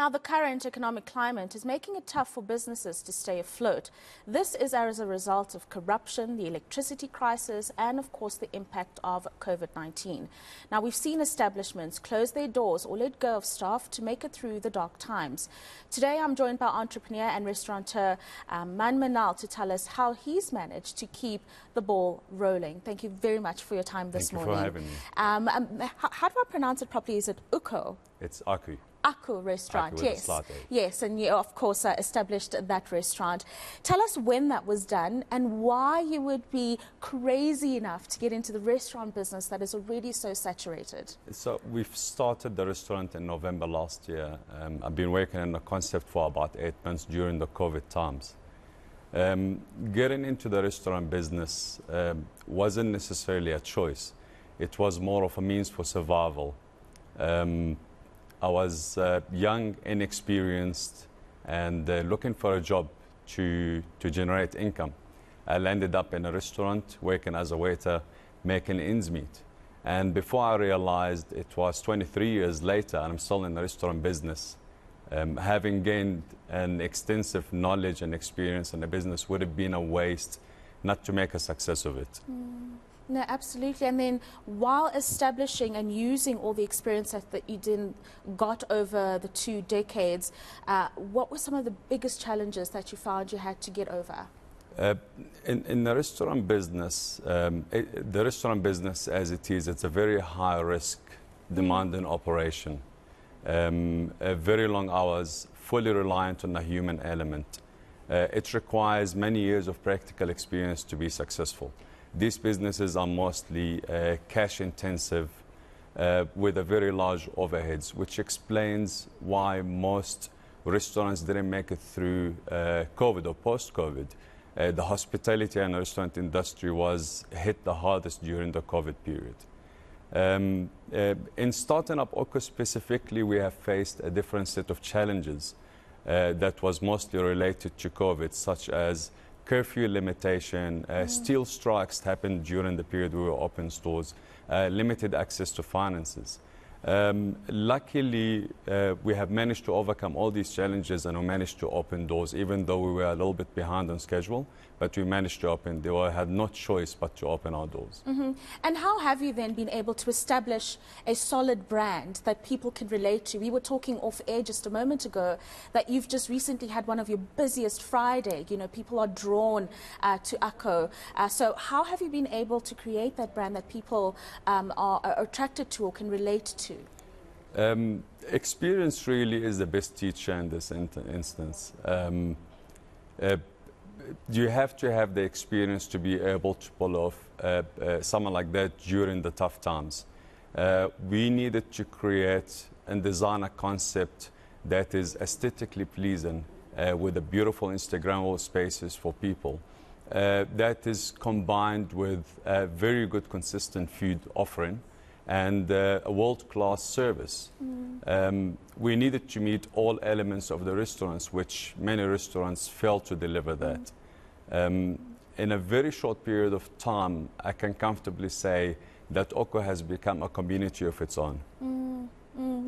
Now, the current economic climate is making it tough for businesses to stay afloat. This is as a result of corruption, the electricity crisis, and of course the impact of COVID-19. Now, we've seen establishments close their doors or let go of staff to make it through the dark times. Today, I'm joined by entrepreneur and restaurateur Man Manal to tell us how he's managed to keep the ball rolling. Thank you very much for your time this morning. Thank you for having me. How do I pronounce it properly? Is it Uko? It's Aku. Aku restaurant, Aku yes. with a yes, and you of course established that restaurant. Tell us when that was done and why you would be crazy enough to get into the restaurant business that is already so saturated. So we've started the restaurant in November last year. I've been working on the concept for about 8 months during the COVID times. Getting into the restaurant business wasn't necessarily a choice. It was more of a means for survival. I was young, inexperienced, and looking for a job to generate income. I landed up in a restaurant, working as a waiter, making ends meet. And before I realized, it was 23 years later, and I'm still in the restaurant business. Having gained an extensive knowledge and experience in the business would have been a waste not to make a success of it. No, absolutely. And then while establishing and using all the experience that you got over the 2 decades, what were some of the biggest challenges that you found you had to get over? In the restaurant business, as it is, it's a very high risk, demanding operation. Very long hours, fully reliant on the human element. It requires many years of practical experience to be successful. These businesses are mostly cash intensive with a very large overheads, which explains why most restaurants didn't make it through COVID or post-COVID. The hospitality and restaurant industry was hit the hardest during the COVID period. In starting up Oko specifically, we have faced a different set of challenges that was mostly related to COVID, such as curfew limitation, steel strikes happened during the period we were open stores, limited access to finances. Luckily, we have managed to overcome all these challenges and we managed to open doors, even though we were a little bit behind on schedule, but we managed to open. They had no choice but to open our doors. And how have you then been able to establish a solid brand that people can relate to? We were talking off air just a moment ago that you've just recently had one of your busiest Friday. You know, people are drawn to Ako. So how have you been able to create that brand that people are attracted to or can relate to? Experience really is the best teacher in this instance. You have to have the experience to be able to pull off someone like that during the tough times. We needed to create and design a concept that is aesthetically pleasing with a beautiful Instagrammable spaces for people. That is combined with a very good consistent food offering and a world-class service. We needed to meet all elements of the restaurants, which many restaurants failed to deliver that. In a very short period of time, I can comfortably say that Oko has become a community of its own.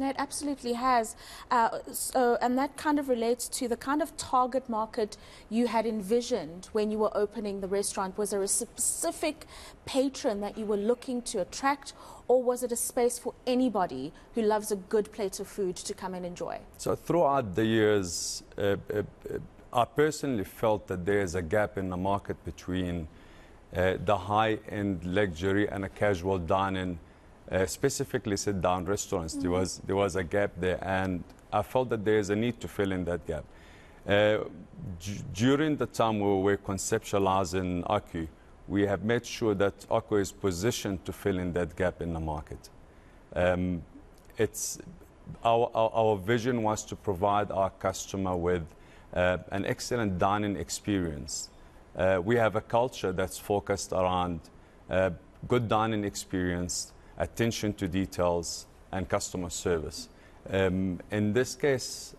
It absolutely has. And that kind of relates to the kind of target market you had envisioned when you were opening the restaurant. Was there a specific patron that you were looking to attract, or was it a space for anybody who loves a good plate of food to come and enjoy? So throughout the years, I personally felt that there is a gap in the market between the high-end luxury and a casual dining, specifically sit-down restaurants. There was a gap there, and I felt that there is a need to fill in that gap. During the time we were conceptualizing Aku, we have made sure that Aku is positioned to fill in that gap in the market. Our vision was to provide our customer with an excellent dining experience. We have a culture that's focused around good dining experience, attention to details, and customer service. In this case,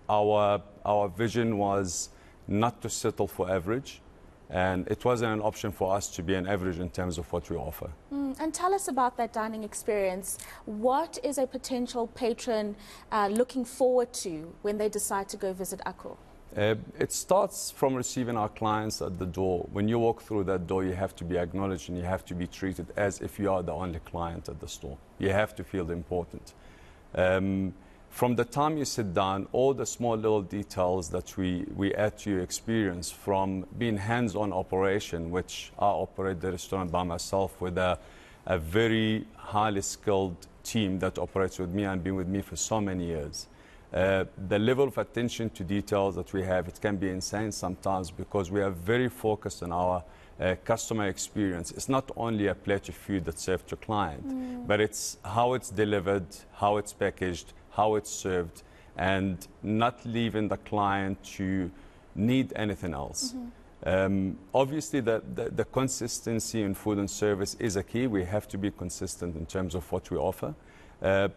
our vision was not to settle for average. and it wasn't an option for us to be an average in terms of what we offer. And tell us about that dining experience. What is a potential patron looking forward to when they decide to go visit Akko? It starts from receiving our clients at the door. When you walk through that door, you have to be acknowledged and you have to be treated as if you are the only client at the store. You have to feel important. From the time you sit down, all the small little details that we add to your experience, from being hands-on operation, which I operate the restaurant by myself with a very highly skilled team that operates with me and been with me for so many years. The level of attention to details that we have, it can be insane sometimes because we are very focused on our customer experience. It's not only a plate of food that's served to client, but it's how it's delivered, how it's packaged, how it's served, and not leaving the client to need anything else. Obviously, the consistency in food and service is a key. We have to be consistent in terms of what we offer.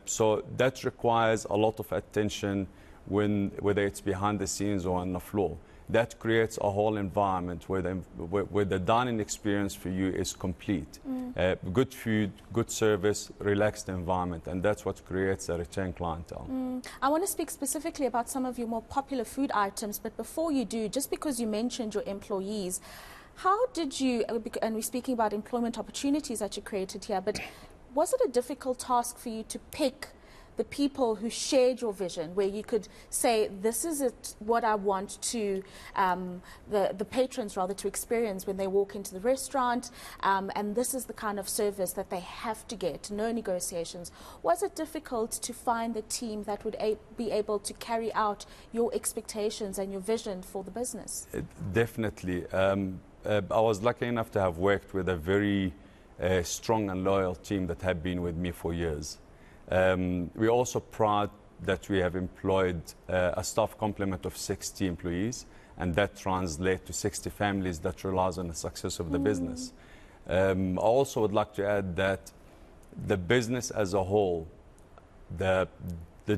So that requires a lot of attention whether it's behind the scenes or on the floor. That creates a whole environment where the dining experience for you is complete. Good food, good service, relaxed environment, and that's what creates a return clientele. I want to speak specifically about some of your more popular food items, but before you do, just because you mentioned your employees, how did you, and we're speaking about employment opportunities that you created here, but was it a difficult task for you to pick the people who shared your vision, where you could say, this is what I want to, the patrons rather, to experience when they walk into the restaurant, and this is the kind of service that they have to get, no negotiations? Was it difficult to find the team that would be able to carry out your expectations and your vision for the business? Definitely. I was lucky enough to have worked with a very strong and loyal team that have been with me for years. We're also proud that we have employed a staff complement of 60 employees, and that translates to 60 families that relies on the success of the business. I also would like to add that the business as a whole, the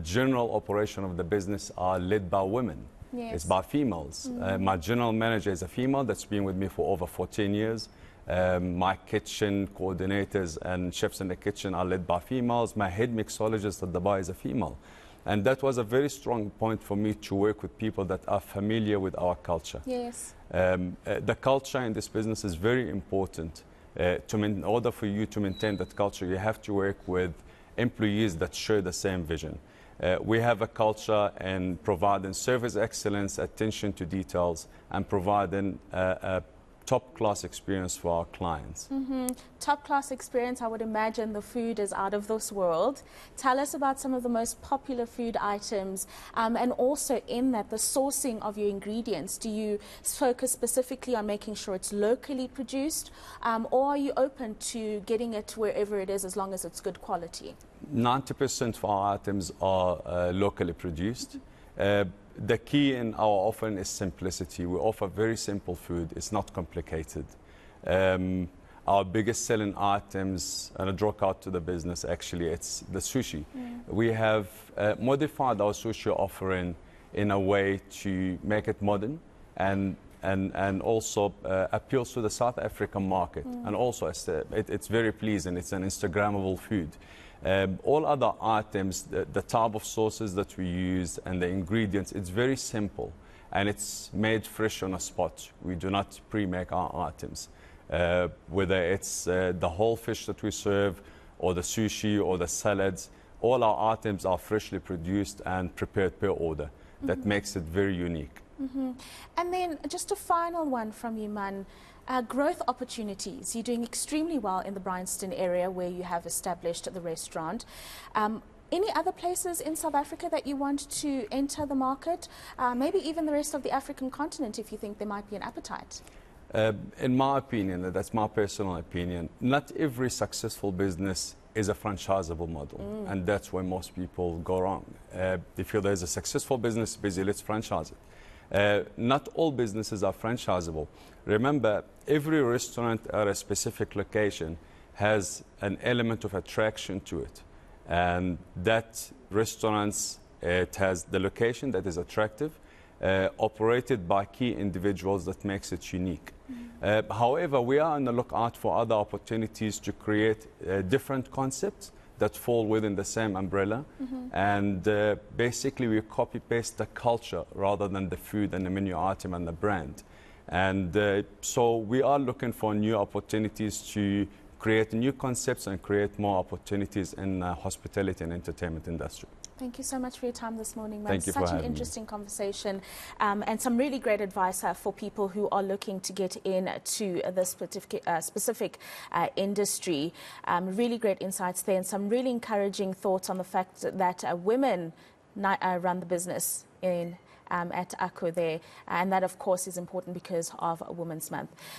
general operation of the business are led by women. Yes. It's by females. My general manager is a female that's been with me for over 14 years. My kitchen coordinators and chefs in the kitchen are led by females. My head mixologist at the bar is a female. And that was a very strong point for me to work with people that are familiar with our culture. Yes. The culture in this business is very important. In order for you to maintain that culture, you have to work with employees that share the same vision. We have a culture in providing service excellence, attention to details, and providing a top-class experience for our clients. Top-class experience, I would imagine the food is out of this world. Tell us about some of the most popular food items, and also in that, the sourcing of your ingredients. Do you focus specifically on making sure it's locally produced, or are you open to getting it wherever it is as long as it's good quality? 90% of our items are locally produced. The key in our offering is simplicity. We offer very simple food. It's not complicated. Our biggest selling items, and I draw out to the business actually, it's the sushi. We have modified our sushi offering in a way to make it modern and also appeals to the South African market. And also it's very pleasing. It's an Instagrammable food. All other items, the type of sauces that we use and the ingredients, it's very simple and it's made fresh on a spot. We do not pre-make our items. Whether it's the whole fish that we serve or the sushi or the salads, all our items are freshly produced and prepared per order. That makes it very unique. And then just a final one from you, Man. Growth opportunities. You're doing extremely well in the Bryanston area where you have established the restaurant. Any other places in South Africa that you want to enter the market? Maybe even the rest of the African continent if you think there might be an appetite? In my opinion, that's my personal opinion, not every successful business is a franchisable model, and that's where most people go wrong. They feel there's a successful business, busy, let's franchise it. Not all businesses are franchisable. Remember, every restaurant at a specific location has an element of attraction to it. And that restaurant, it has the location that is attractive, operated by key individuals that makes it unique. However, we are on the lookout for other opportunities to create different concepts that fall within the same umbrella. And basically we copy-paste the culture rather than the food and the menu item and the brand. And so we are looking for new opportunities to create new concepts and create more opportunities in the hospitality and entertainment industry. Thank you so much for your time this morning, man. Thank you for Such an having me. interesting conversation and some really great advice for people who are looking to get into this specific industry. Really great insights there and some really encouraging thoughts on the fact that women run the business at ACO there. And that, of course, is important because of Women's Month.